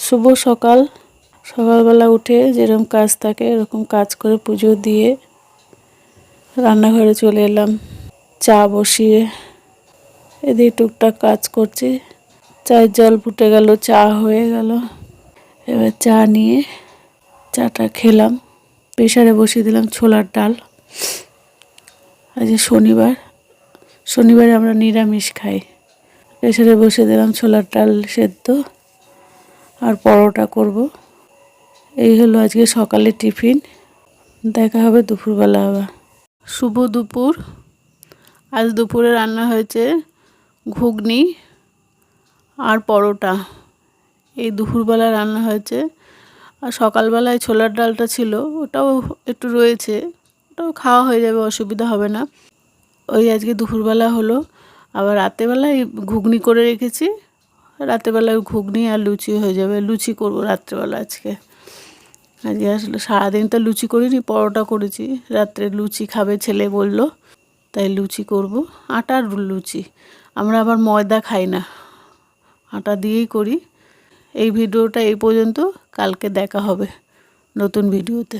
শুভ সকাল। সকালবেলা উঠে যেরকম কাজ থাকে এরকম কাজ করে পুজো দিয়ে রান্নাঘরে চলে এলাম। চা বসিয়ে এদিকে টুকটাক কাজ করছি। চায়ের জল ফুটে গেল, চা হয়ে গেল। এবার চা নিয়ে চাটা খেলাম। প্রেসারে বসিয়ে দিলাম ছোলার ডাল। আজ শনিবারে আমরা নিরামিষ খাই। প্রেসারে বসিয়ে দিলাম ছোলার ডাল সেদ্ধ আর পরোটা করব। এই হলো আজকে সকালে টিফিন। দেখা হবে দুপুরবেলা আবার। শুভ দুপুর। আজ দুপুরে রান্না হয়েছে ঘুগনি আর পরোটা। এই দুপুরবেলা রান্না হয়েছে। আর সকালবেলায় ছোলার ডালটা ছিল, ওটাও একটু রয়েছে, ওটাও খাওয়া হয়ে যাবে, অসুবিধা হবে না। ওই আজকে দুপুরবেলা হলো। আবার রাত্রেবেলায় ঘুগনি করে রেখেছি। রাত্রেবেলায় ঘুগনি আর লুচি হয়ে যাবে। লুচি করব রাত্রেবেলা আজকে। আজকে আসলে সারাদিন তো লুচি করিনি, পরোটা করেছি। রাত্রে লুচি খাবে ছেলে বলল, তাই লুচি করব। আটার লুচি। আমরা আবার ময়দা খাই না, আটা দিয়েই করি। এই ভিডিওটা এই পর্যন্ত। কালকে দেখা হবে নতুন ভিডিওতে।